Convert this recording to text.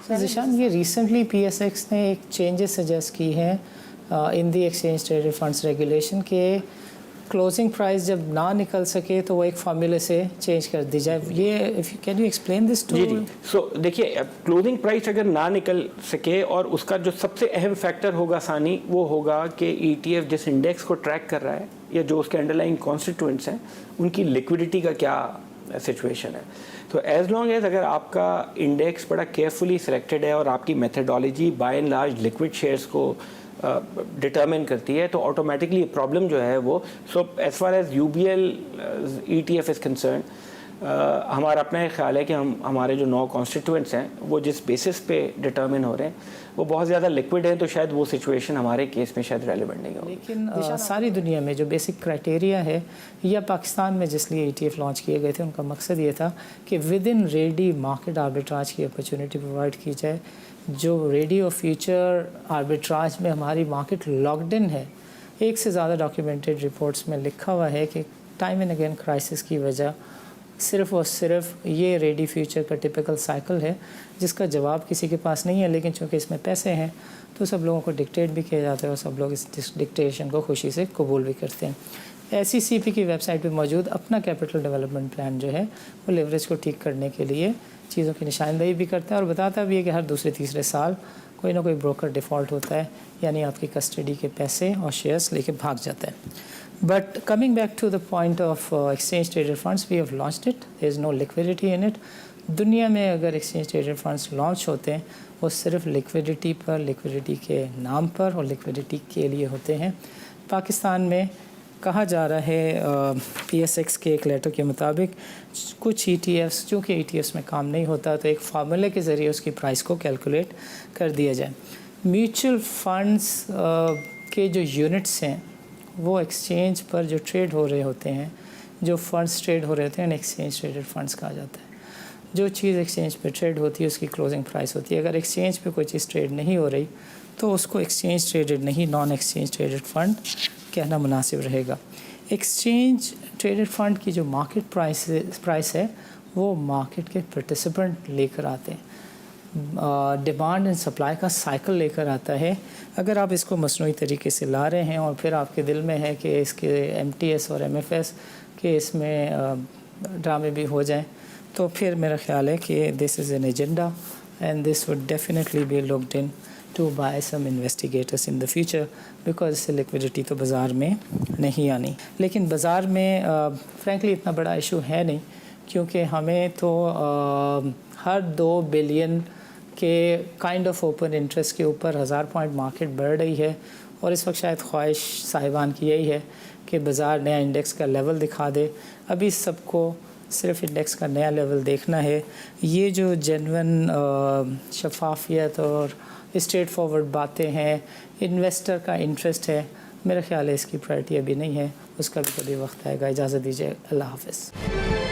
तो ज़िशान, ये recently PSX ने एक चेंजेस सजेस्ट की हैं in the exchange traded funds regulation के क्लोजिंग प्राइस जब ना निकल सके तो वो एक फार्मूले से चेंज कर दी जाए। ये if you can you explain this to? जी। सो देखिए, क्लोजिंग प्राइस अगर ना निकल सके और उसका जो सबसे अहम फैक्टर होगा सानी, वो होगा कि ETF जिस इंडेक्स को ट्रैक कर रहा है या जो उसके अंडरलाइंग कॉन्स्टिट्यूएंट्स हैं उनकी लिक्विडिटी का क्या सिचुएशन है। तो एज लॉन्ग एज अगर आपका इंडेक्स बड़ा केयरफुली सिलेक्टेड है और आपकी methodology by and large liquid shares को डिटर्मिन करती है, तो ऑटोमेटिकली प्रॉब्लम जो है वो as far as UBL ETF is concern, हमारा अपना एक ख्याल है कि हमारे जो 9 कॉन्स्टिट्यूएंट्स हैं वो जिस बेसिस पे डिटर्मिन हो रहे हैं वो बहुत ज़्यादा लिक्विड है, तो शायद वो सिचुएशन हमारे केस में शायद रेलिवेंट नहीं होगी। लेकिन सारी दुनिया में जो बेसिक क्राइटेरिया है या पाकिस्तान में जिस लिए ETF लॉन्च किए गए थे उनका मकसद ये था कि with in ready market arbitrage की अपॉर्चुनिटी प्रोवाइड की जाए। जो रेडी और फ्यूचर आर्बिट्राज में हमारी मार्केट लॉक्ड इन है, एक से ज़्यादा डॉक्यूमेंटेड रिपोर्ट्स में लिखा हुआ है कि टाइम एंड अगेन क्राइसिस की वजह सिर्फ़ और सिर्फ ये रेडी फ्यूचर का टिपिकल साइकिल है जिसका जवाब किसी के पास नहीं है। लेकिन चूँकि इसमें पैसे हैं तो सब लोगों को डिक्टेट भी किया जाता है और सब लोग इस डिक्टेशन को खुशी से कबूल भी करते हैं। SECP की वेबसाइट पे मौजूद अपना कैपिटल डेवलपमेंट प्लान जो है वो लेवरेज को ठीक करने के लिए चीज़ों की निशानदेही भी करता है और बताता भी है कि हर दूसरे तीसरे साल कोई ना कोई ब्रोकर डिफ़ॉल्ट होता है, यानी आपकी कस्टडी के पैसे और शेयर्स लेके भाग जाता है। But coming back to the point of exchange traded funds, we have launched it. There is no liquidity in it. दुनिया में अगर exchange traded funds लॉन्च होते हैं वो सिर्फ लिक्विडिटी पर, लिक्विडिटी के नाम पर और लिक्विडिटी के लिए होते हैं। पाकिस्तान में कहा जा रहा है PSX के एक लेटर के मुताबिक कुछ ETFs, चूँकि ETFs में काम नहीं होता तो एक फार्मूले के ज़रिए उसकी प्राइस को कैलकुलेट कर दिया जाए। म्यूचुअल फंड्स के जो यूनिट्स हैं वो एक्सचेंज पर जो ट्रेड हो रहे होते हैं, जो फंड्स ट्रेड हो रहे होते हैं, एक्सचेंज ट्रेडेड फंड्स कहा जाता है। जो चीज़ एक्सचेंज पे ट्रेड होती है उसकी क्लोजिंग प्राइस होती है। अगर एक्सचेंज पे कोई चीज़ ट्रेड नहीं हो रही तो उसको एक्सचेंज ट्रेडेड नहीं, नॉन एक्सचेंज ट्रेडेड फंड कहना मुनासिब रहेगा। एक्सचेंज ट्रेडेड फंड की जो मार्केट प्राइस है वो मार्केट के पार्टिसिपेंट लेकर आते हैं, डिमांड एंड सप्लाई का साइकिल लेकर आता है। अगर आप इसको मसनूई तरीके से ला रहे हैं और फिर आपके दिल में है कि इसके MTS और MFS के इसमें ड्रामे भी हो जाएं, तो फिर मेरा ख्याल है कि this is an agenda and this would definitely be looked into by some investigators in the future, because इससे लिक्विडिटी तो बाज़ार में नहीं आनी। लेकिन बाज़ार में फ्रैंकली इतना बड़ा इशू है नहीं, क्योंकि हमें तो हर 2 बिलियन के काइंड ऑफ ओपन इंटरेस्ट के ऊपर 1000 पॉइंट मार्केट बढ़ रही है और इस वक्त शायद ख्वाहिश साहिबान की यही है कि बाज़ार नया इंडेक्स का लेवल दिखा दे। अभी सबको सिर्फ इंडेक्स का नया लेवल देखना है। ये जो जेन्युइन शफाफियत और स्ट्रेट फॉरवर्ड बातें हैं, इन्वेस्टर का इंटरेस्ट है, मेरा ख्याल है इसकी प्रायोरिटी अभी नहीं है, उसका भी कभी वक्त आएगा। इजाज़त दीजिए, अल्लाह हाफ़िज़।